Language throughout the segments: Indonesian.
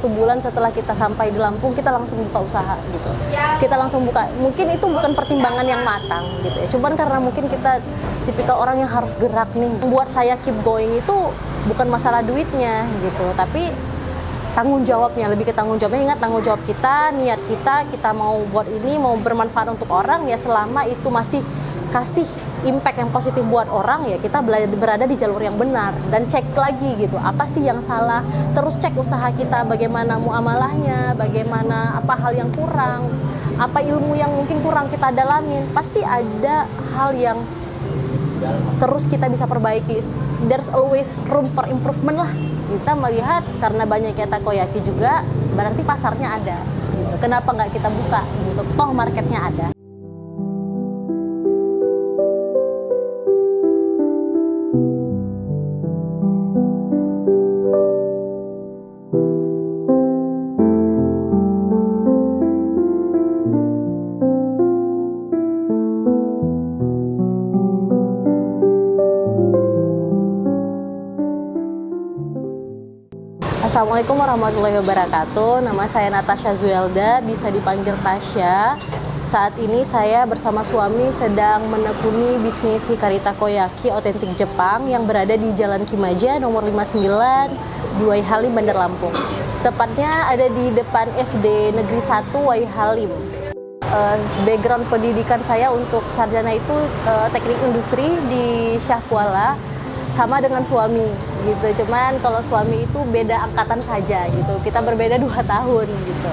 1 bulan setelah kita sampai di Lampung, kita langsung buka usaha gitu. Kita langsung buka. Mungkin itu bukan pertimbangan yang matang gitu ya. Cuman karena mungkin kita tipikal orang yang harus gerak nih. Buat saya keep going itu bukan masalah duitnya gitu, tapi tanggung jawabnya, lebih ke tanggung jawabnya. Ingat, tanggung jawab kita, niat kita mau buat ini, mau bermanfaat untuk orang ya, selama itu masih kasih impact yang positif buat orang ya, kita berada di jalur yang benar. Dan cek lagi gitu, apa sih yang salah, terus cek usaha kita, bagaimana muamalahnya, bagaimana, apa hal yang kurang, apa ilmu yang mungkin kurang kita dalamin. Pasti ada hal yang terus kita bisa perbaiki. There's always room for improvement lah. Kita melihat karena banyaknya takoyaki juga, berarti pasarnya ada gitu. Kenapa nggak kita buka gitu, toh marketnya ada. Assalamualaikum warahmatullahi wabarakatuh. Nama saya Natasha Zuelda, bisa dipanggil Tasya. Saat ini saya bersama suami sedang menekuni bisnis Hikari Takoyaki otentik Jepang yang berada di Jalan Kimaja nomor 59 di Waihalim, Bandar Lampung. Tepatnya ada di depan SD Negeri 1 Waihalim. Background pendidikan saya untuk sarjana itu teknik industri di Syahkuala, sama dengan suami gitu. Cuman kalau suami itu beda angkatan saja gitu. Kita berbeda 2 tahun gitu.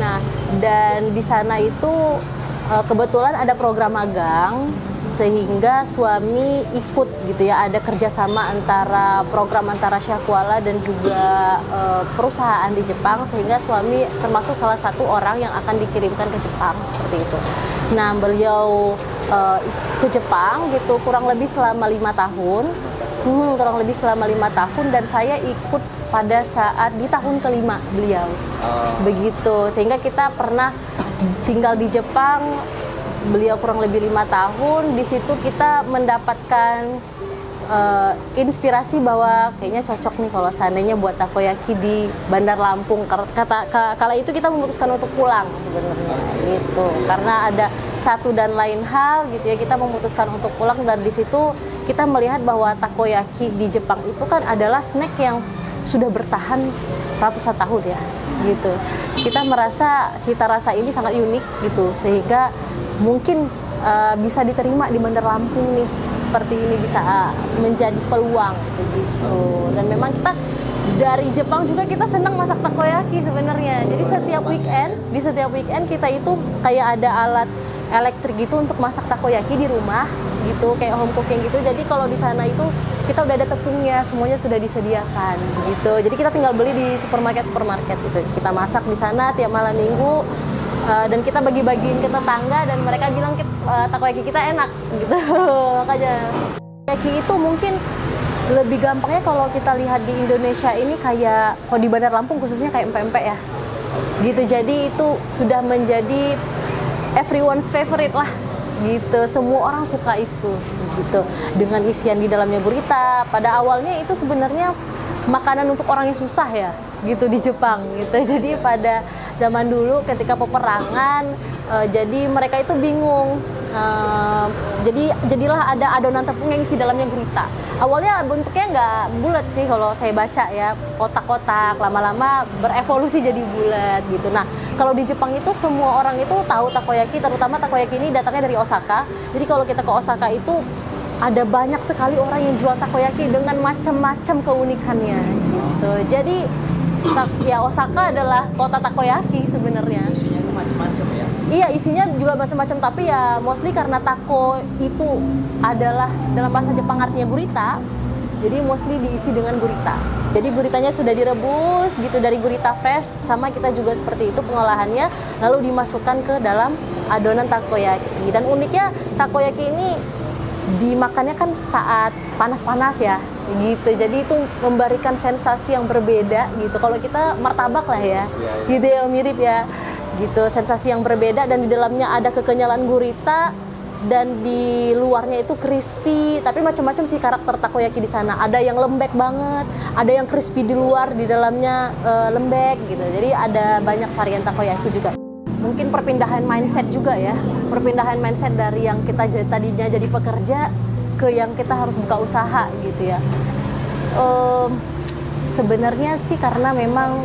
Nah, dan di sana itu kebetulan ada program magang, sehingga suami ikut gitu ya. Ada kerjasama antara program antara Syahkuala dan juga perusahaan di Jepang, sehingga suami termasuk salah satu orang yang akan dikirimkan ke Jepang seperti itu. Nah, beliau ke Jepang gitu kurang lebih selama 5 tahun. Kurang lebih selama 5 tahun, dan saya ikut pada saat di tahun kelima beliau. Begitu, sehingga kita pernah tinggal di Jepang, beliau kurang lebih 5 tahun. Di situ kita mendapatkan inspirasi bahwa kayaknya cocok nih kalau seandainya buat takoyaki di Bandar Lampung. Kala itu kita memutuskan untuk pulang sebenarnya gitu, karena ada satu dan lain hal gitu ya, kita memutuskan untuk pulang. Dan di situ kita melihat bahwa takoyaki di Jepang itu kan adalah snack yang sudah bertahan ratusan tahun ya gitu. Kita merasa cita rasa ini sangat unik gitu, sehingga mungkin bisa diterima di Bandar Lampung nih, seperti ini bisa menjadi peluang begitu. Dan memang kita dari Jepang juga kita senang masak takoyaki sebenarnya. Jadi di setiap weekend kita itu kayak ada alat elektrik gitu untuk masak takoyaki di rumah gitu, kayak home cooking gitu. Jadi kalau di sana itu kita udah ada tepungnya, semuanya sudah disediakan gitu. Jadi kita tinggal beli di supermarket gitu. Kita masak di sana tiap malam minggu, dan kita bagi-bagiin ke tetangga, dan mereka bilang takoyaki kita enak gitu. Makanya takoyaki itu mungkin lebih gampangnya kalau kita lihat di Indonesia ini kayak, kalau di Bandar Lampung khususnya kayak empek-empek ya gitu. Jadi itu sudah menjadi everyone's favorite lah gitu, semua orang suka itu gitu, dengan isian di dalamnya gurita. Pada awalnya itu sebenarnya makanan untuk orang yang susah ya gitu di Jepang gitu. Jadi pada zaman dulu ketika peperangan, jadi mereka itu bingung. Jadilah ada adonan tepung yang isi dalamnya gurita. Awalnya bentuknya nggak bulat sih kalau saya baca ya, kotak-kotak, lama-lama berevolusi jadi bulat gitu. Nah, kalau di Jepang itu semua orang itu tahu takoyaki, terutama takoyaki ini datangnya dari Osaka. Jadi kalau kita ke Osaka itu ada banyak sekali orang yang jual takoyaki dengan macam-macam keunikannya gitu. Jadi ya Osaka adalah kota takoyaki sebenarnya. Isinya itu macam-macam ya? Iya, isinya juga macam-macam, tapi ya mostly karena tako itu adalah dalam bahasa Jepang artinya gurita, jadi mostly diisi dengan gurita. Jadi guritanya sudah direbus gitu dari gurita fresh, sama kita juga seperti itu pengolahannya, lalu dimasukkan ke dalam adonan takoyaki. Dan uniknya takoyaki ini dimakannya kan saat panas-panas ya gitu, jadi itu memberikan sensasi yang berbeda gitu. Kalau kita martabak lah ya, gitu ya, mirip ya gitu, sensasi yang berbeda. Dan di dalamnya ada kekenyalan gurita, dan di luarnya itu crispy, tapi macam-macam sih karakter takoyaki di sana. Ada yang lembek banget, ada yang crispy di luar, di dalamnya lembek gitu. Jadi ada banyak varian takoyaki juga. Mungkin perpindahan mindset juga ya, perpindahan mindset dari yang kita tadinya jadi pekerja ke yang kita harus buka usaha gitu ya. Sebenarnya sih karena memang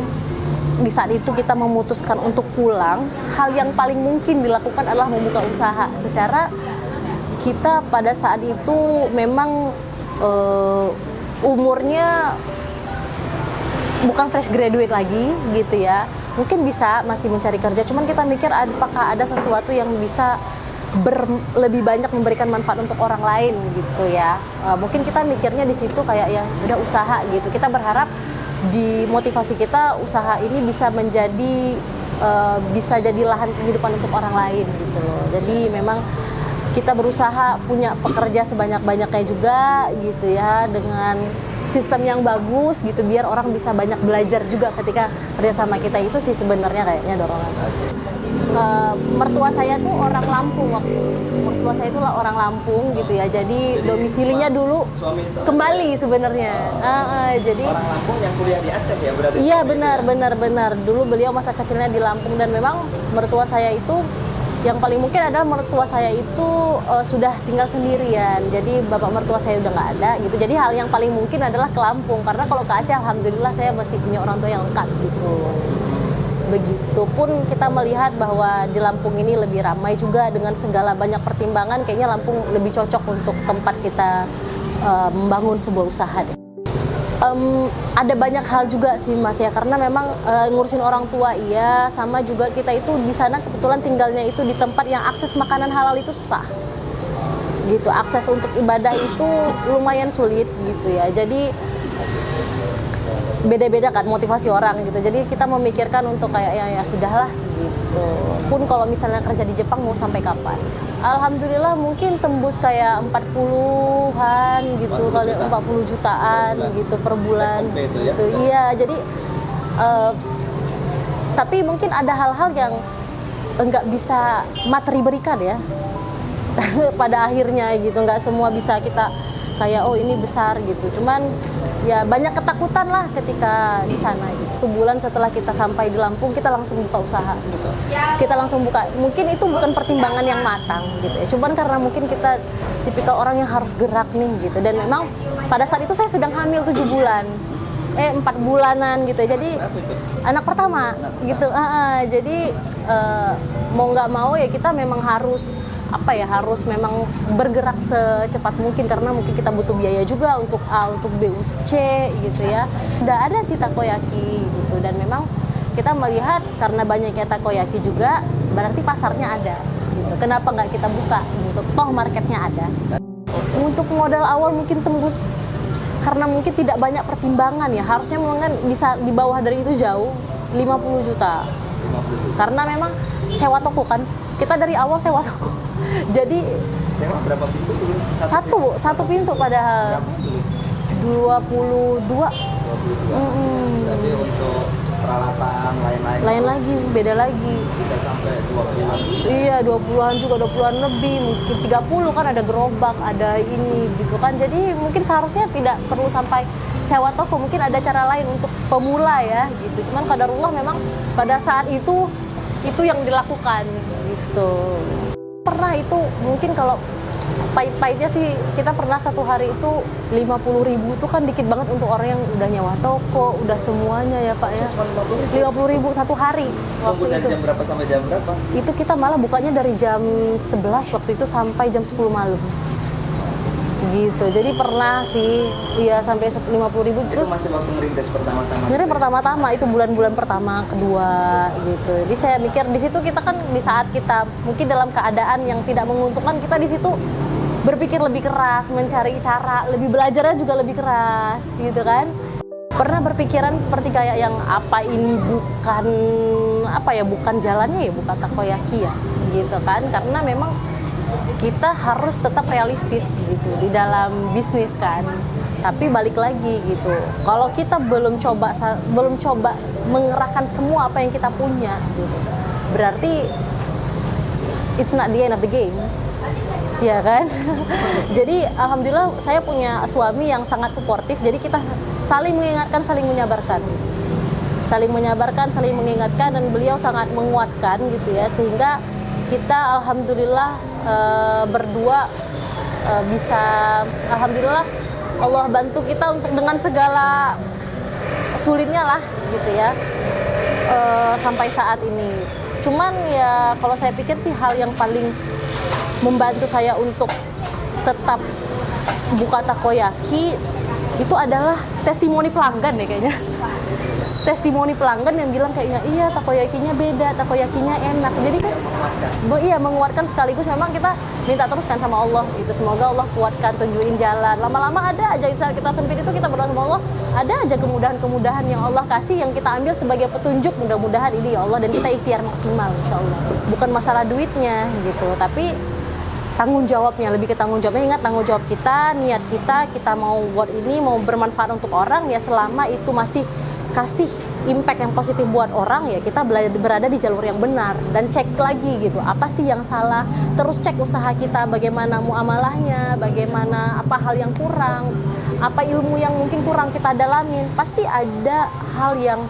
di saat itu kita memutuskan untuk pulang, hal yang paling mungkin dilakukan adalah membuka usaha. Secara kita pada saat itu memang umurnya bukan fresh graduate lagi gitu ya. Mungkin bisa masih mencari kerja, cuman kita mikir apakah ada sesuatu yang bisa lebih banyak memberikan manfaat untuk orang lain gitu ya. Mungkin kita mikirnya di situ kayak yang udah usaha gitu. Kita berharap di motivasi kita usaha ini bisa jadi lahan kehidupan untuk orang lain gitu loh. Jadi memang kita berusaha punya pekerja sebanyak-banyaknya juga gitu ya, dengan sistem yang bagus gitu biar orang bisa banyak belajar juga ketika kerja sama kita. Itu sih sebenarnya kayaknya dorongan. Mertua saya tuh orang Lampung waktu mertua saya itu orang Lampung gitu ya, jadi domisilinya dulu kembali sebenarnya. Jadi orang Lampung yang kuliah di Aceh ya berarti? Iya benar. Dulu beliau masa kecilnya di Lampung, dan memang mertua saya itu yang paling mungkin adalah mertua saya itu sudah tinggal sendirian. Jadi bapak mertua saya udah nggak ada gitu. Jadi hal yang paling mungkin adalah ke Lampung, karena kalau ke Aceh alhamdulillah saya masih punya orang tua yang lengkap gitu. Begitupun kita melihat bahwa di Lampung ini lebih ramai juga, dengan segala banyak pertimbangan kayaknya Lampung lebih cocok untuk tempat kita membangun sebuah usaha deh. Ada banyak hal juga sih Mas ya, karena memang ngurusin orang tua iya, sama juga kita itu di sana kebetulan tinggalnya itu di tempat yang akses makanan halal itu susah gitu, akses untuk ibadah itu lumayan sulit gitu ya. Jadi beda-beda kan motivasi orang gitu, jadi kita memikirkan untuk kayak ya sudahlah gitu. Pun kalau misalnya kerja di Jepang mau sampai kapan, alhamdulillah mungkin tembus kayak 40-an gitu, kali 40 jutaan gitu per bulan gitu. Iya, jadi tapi mungkin ada hal-hal yang nggak bisa materi berikan ya pada akhirnya gitu, nggak semua bisa kita kayak oh ini besar gitu. Cuman ya banyak ketakutan lah ketika di sana gitu. 1 bulan setelah kita sampai di Lampung, kita langsung buka usaha gitu. Kita langsung buka. Mungkin itu bukan pertimbangan yang matang gitu ya. Cuman karena mungkin kita tipikal orang yang harus gerak nih gitu. Dan memang pada saat itu saya sedang hamil 7 bulan. 4 bulanan gitu. Jadi anak pertama gitu. Jadi mau nggak mau ya kita memang harus harus memang bergerak secepat mungkin, karena mungkin kita butuh biaya juga untuk A, untuk B, untuk C gitu ya. Udah ada sih takoyaki gitu, dan memang kita melihat karena banyaknya takoyaki juga berarti pasarnya ada gitu. Kenapa nggak kita buka gitu, toh marketnya ada. Untuk modal awal mungkin tembus, karena mungkin tidak banyak pertimbangan ya, harusnya memang bisa di bawah dari itu jauh, 50 juta. Karena memang sewa toko kan, kita dari awal sewa toko. Jadi sewa berapa pintu dulu? Satu pintu padahal 22. Jadi untuk peralatan lain lagi, beda lagi. Bisa sampai 20-an. Iya, 20-an juga, 20-an lebih, mungkin 30 kan, ada gerobak, ada ini gitu kan. Jadi mungkin seharusnya tidak perlu sampai sewa toko, mungkin ada cara lain untuk pemula ya gitu. Cuman qadarullah memang pada saat itu yang dilakukan gitu. Pernah itu mungkin kalau pahit-pahitnya sih kita pernah satu hari itu 50.000 itu kan dikit banget untuk orang yang udah nyewa toko, udah semuanya ya Pak ya. 50.000 satu hari waktu dari itu. Jam berapa sampai jam berapa? Itu kita malah bukanya dari jam 11 waktu itu sampai jam 10 malam. Gitu. Jadi pernah sih ya sampai 50.000 itu masih waktu ngerintis pertama-tama. Ngerintis pertama-tama itu bulan-bulan pertama, kedua gitu. Jadi saya mikir di situ kita kan di saat kita mungkin dalam keadaan yang tidak menguntungkan, kita di situ berpikir lebih keras, mencari cara, lebih belajarnya juga lebih keras gitu kan. Pernah berpikiran seperti kayak yang apa ini bukan jalannya ya, bukan takoyaki ya gitu kan, karena memang kita harus tetap realistis gitu di dalam bisnis kan. Tapi balik lagi gitu, kalau kita belum coba mengerahkan semua apa yang kita punya gitu, berarti it's not the end of the game ya kan? Jadi alhamdulillah saya punya suami yang sangat suportif. Jadi kita saling mengingatkan, saling menyabarkan. Saling menyabarkan, saling mengingatkan, dan beliau sangat menguatkan gitu ya, sehingga kita alhamdulillah berdua bisa, alhamdulillah Allah bantu kita untuk dengan segala sulitnya lah gitu ya, sampai saat ini. Cuman ya kalau saya pikir sih hal yang paling membantu saya untuk tetap buka takoyaki itu adalah testimoni pelanggan deh kayaknya. Testimoni pelanggan yang bilang kayaknya iya takoyakinya beda, takoyakinya enak. Jadi kan iya menguatkan, sekaligus memang kita minta terus kan sama Allah gitu. Semoga Allah kuatkan, tunjukin jalan. Lama-lama ada aja saat kita sempit itu kita berdoa sama Allah, ada aja kemudahan-kemudahan yang Allah kasih yang kita ambil sebagai petunjuk, mudah-mudahan ini ya Allah, dan kita ikhtiar maksimal insyaallah. Bukan masalah duitnya gitu, tapi tanggung jawabnya, lebih ke tanggung jawabnya. Ingat, tanggung jawab kita, niat kita mau buat ini, mau bermanfaat untuk orang ya, selama itu masih kasih impact yang positif buat orang ya, kita berada di jalur yang benar. Dan cek lagi gitu, apa sih yang salah, terus cek usaha kita, bagaimana muamalahnya, bagaimana apa hal yang kurang, apa ilmu yang mungkin kurang kita dalamin. Pasti ada hal yang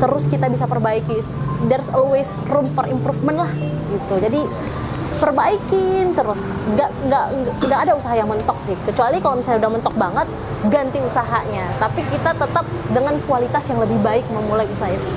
terus kita bisa perbaiki. There's always room for improvement lah gitu. Jadi perbaikin terus, nggak ada usaha yang mentok sih, kecuali kalau misalnya udah mentok banget ganti usahanya, tapi kita tetap dengan kualitas yang lebih baik memulai usaha itu.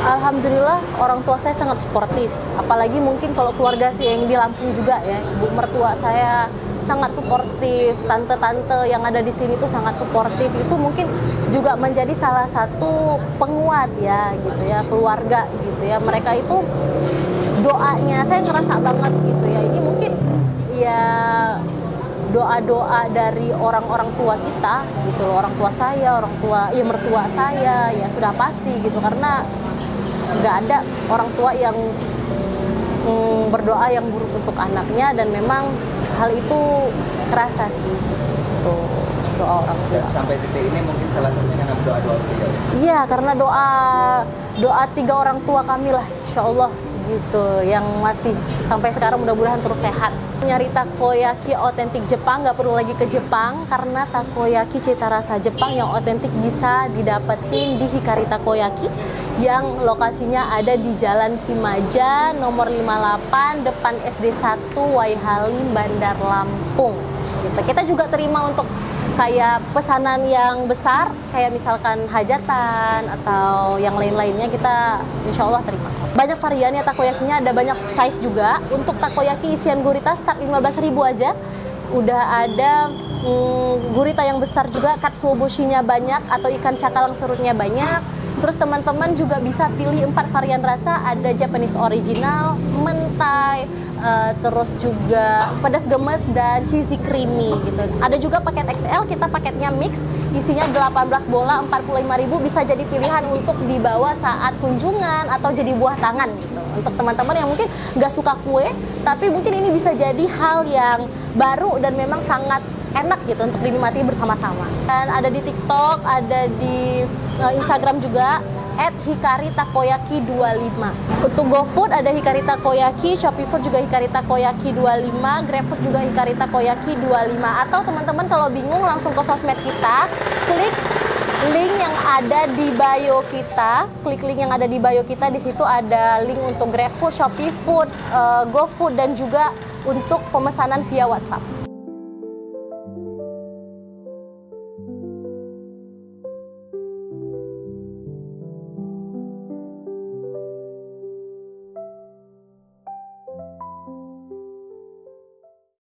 Alhamdulillah orang tua saya sangat suportif, apalagi mungkin kalau keluarga saya yang di Lampung juga ya, ibu mertua saya sangat suportif, tante-tante yang ada di sini tuh sangat suportif. Itu mungkin juga menjadi salah satu penguat ya gitu ya, keluarga gitu ya. Mereka itu doanya saya ngerasa banget gitu ya, ini mungkin ya doa-doa dari orang-orang tua kita gitu loh, orang tua saya, orang tua ya mertua saya ya sudah pasti gitu, karena nggak ada orang tua yang berdoa yang buruk untuk anaknya, dan memang hal itu kerasa sih gitu, doa orang tua. Sampai titik ini mungkin salah satunya karena doa-doa beliau. Iya, karena doa 3 orang tua kami lah, insya Allah gitu, yang masih sampai sekarang mudah-mudahan terus sehat. Nyari takoyaki otentik Jepang nggak perlu lagi ke Jepang, karena takoyaki cita rasa Jepang yang otentik bisa didapetin di Hikari Takoyaki yang lokasinya ada di Jalan Kimaja nomor 58 depan SD 1 Waihalim Bandar Lampung gitu. Kita juga terima untuk kayak pesanan yang besar, kayak misalkan hajatan atau yang lain-lainnya, kita insya Allah terima. Banyak variannya takoyakinya, ada banyak size juga. Untuk takoyaki isian gurita start 15.000 aja. Udah ada gurita yang besar juga, katsuoboshinya banyak, atau ikan cakalang serutnya banyak. Terus teman-teman juga bisa pilih 4 varian rasa, ada Japanese original, mentai, terus juga pedas gemes dan cheesy creamy gitu. Ada juga paket XL, kita paketnya mix, isinya 18 bola, 45.000, bisa jadi pilihan untuk dibawa saat kunjungan atau jadi buah tangan gitu. Untuk teman-teman yang mungkin nggak suka kue, tapi mungkin ini bisa jadi hal yang baru dan memang sangat enak gitu untuk dinikmati bersama-sama. Dan ada di TikTok, ada di Instagram juga @hikari-takoyaki25. Untuk GoFood ada Hikari Takoyaki, Shopee Food juga Hikari Takoyaki 25, GrabFood juga Hikari Takoyaki 25. Atau teman-teman kalau bingung langsung ke sosmed kita, klik link yang ada di bio kita, klik link yang ada di bio kita. Di situ ada link untuk GrabFood, Shopee Food, GoFood, dan juga untuk pemesanan via WhatsApp.